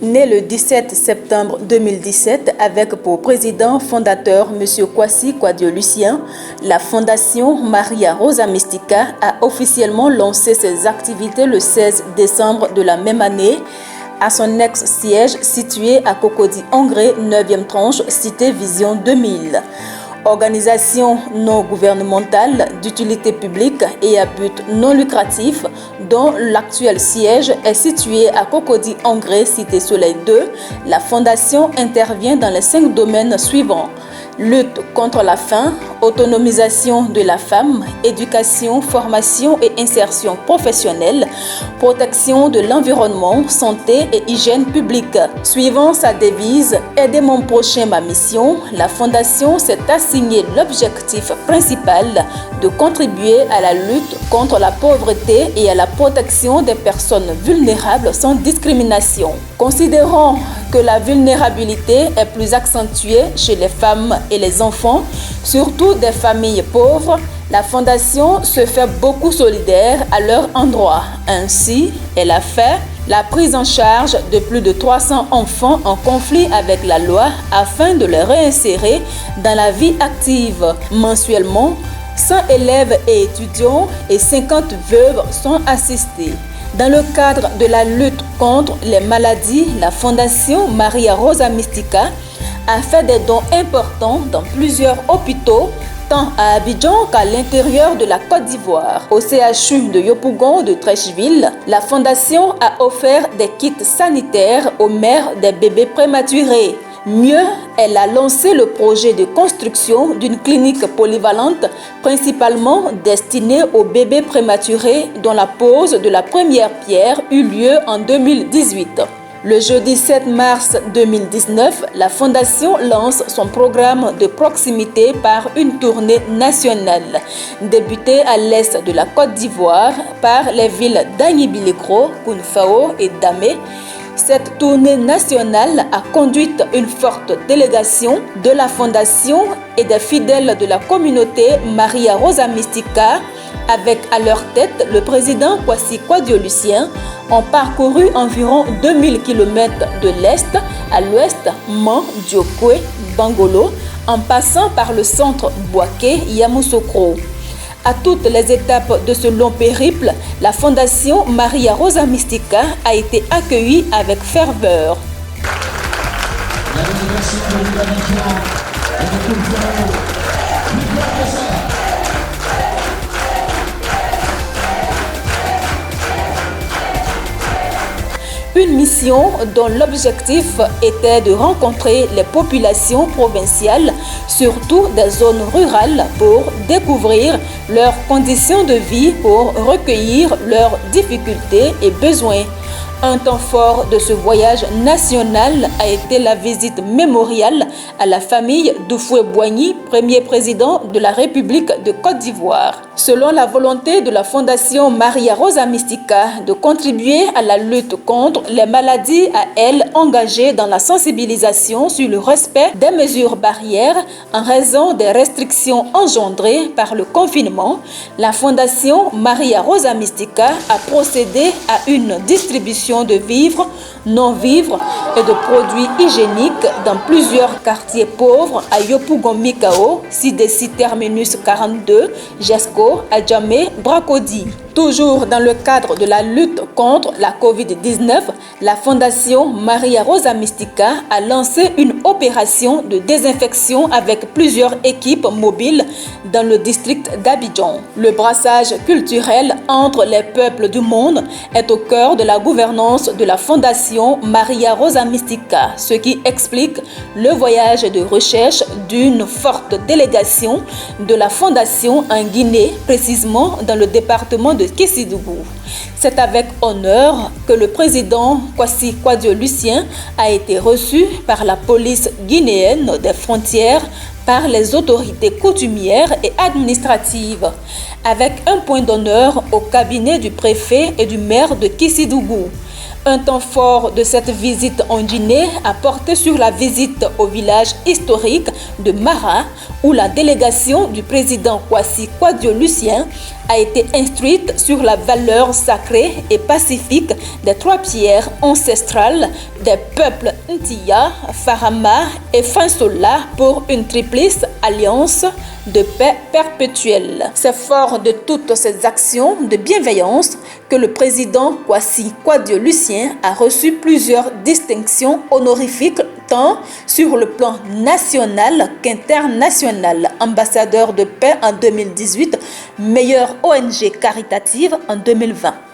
Né le 17 septembre 2017 avec pour président fondateur M. Kwasi Kwadwo-Lucien, la Fondation Maria Rosa Mystica a officiellement lancé ses activités le 16 décembre de la même année à son ex-siège situé à Cocody-Angré, 9e tranche, cité Vision 2000. Organisation non gouvernementale d'utilité publique et à but non lucratif dont l'actuel siège est situé à Cocody-Angré, cité Soleil 2, la fondation intervient dans les 5 domaines suivants: lutte contre la faim, autonomisation de la femme, éducation, formation et insertion professionnelle, protection de l'environnement, santé et hygiène publique. Suivant sa devise « Aider mon prochain, ma mission », la Fondation s'est assigné l'objectif principal de contribuer à la lutte contre la pauvreté et à la protection des personnes vulnérables sans discrimination. Considérant que la vulnérabilité est plus accentuée chez les femmes et les enfants, surtout des familles pauvres, la Fondation se fait beaucoup solidaire à leur endroit. Ainsi, elle a fait la prise en charge de plus de 300 enfants en conflit avec la loi afin de les réinsérer dans la vie active. Mensuellement, 100 élèves et étudiants et 50 veuves sont assistés. Dans le cadre de la lutte contre les maladies, la Fondation Maria Rosa Mystica a fait des dons importants dans plusieurs hôpitaux, tant à Abidjan qu'à l'intérieur de la Côte d'Ivoire. Au CHU de Yopougon de Treichville, la Fondation a offert des kits sanitaires aux mères des bébés prématurés. Mieux, elle a lancé le projet de construction d'une clinique polyvalente, principalement destinée aux bébés prématurés, dont la pose de la première pierre eut lieu en 2018. Le jeudi 7 mars 2019, la Fondation lance son programme de proximité par une tournée nationale, débutée à l'est de la Côte d'Ivoire par les villes d'Agny-Bilikro, Kounfao et Damé. Cette tournée nationale a conduit une forte délégation de la Fondation et des fidèles de la communauté Maria Rosa Mystica, avec à leur tête le président Kwasi Kwadwo-Lucien, ont parcouru environ 2000 km de l'est à l'ouest, Man, Diokwe, Bangolo, en passant par le centre Bouaké, Yamoussoukro. À toutes les étapes de ce long périple, la Fondation Maria Rosa Mystica a été accueillie avec ferveur. Une mission dont l'objectif était de rencontrer les populations provinciales, surtout des zones rurales, pour découvrir leurs conditions de vie, pour recueillir leurs difficultés et besoins. Un temps fort de ce voyage national a été la visite mémoriale à la famille Doufoué-Boigny, premier président de la République de Côte d'Ivoire. Selon la volonté de la Fondation Maria Rosa Mystica de contribuer à la lutte contre les maladies à elle engagée dans la sensibilisation sur le respect des mesures barrières en raison des restrictions engendrées par le confinement, la Fondation Maria Rosa Mystica a procédé à une distribution de vivres, non-vivres et de produits hygiéniques dans plusieurs quartiers pauvres à Yopougon-Mikao, Sidesi Terminus 42, Jesco, Adjamé, Bracody. Toujours dans le cadre de la lutte contre la Covid-19, la Fondation Maria Rosa Mystica a lancé une opération de désinfection avec plusieurs équipes mobiles dans le district d'Abidjan. Le brassage culturel entre les peuples du monde est au cœur de la gouvernance de la Fondation Maria Rosa Mystica, ce qui explique le voyage de recherche d'une forte délégation de la Fondation en Guinée, précisément dans le département de Késidougou. C'est avec honneur que le président Kwasi Kwadwo-Lucien a été reçu par la police guinéenne des frontières, par les autorités coutumières et administratives, avec un point d'honneur au cabinet du préfet et du maire de Késidougou. Un temps fort de cette visite en Guinée a porté sur la visite au village historique de Mara, où la délégation du président Kwasi Kwadwo-Lucien a été instruite sur la valeur sacrée et pacifique des 3 pierres ancestrales des peuples Ntia, Farama et Fansola pour une triplice alliance de paix perpétuelle. C'est fort de toutes ces actions de bienveillance que le président Kwasi Kwadwo-Lucien a reçu plusieurs distinctions honorifiques tant sur le plan national qu'international. Ambassadeur de paix en 2018, meilleure ONG caritative en 2020.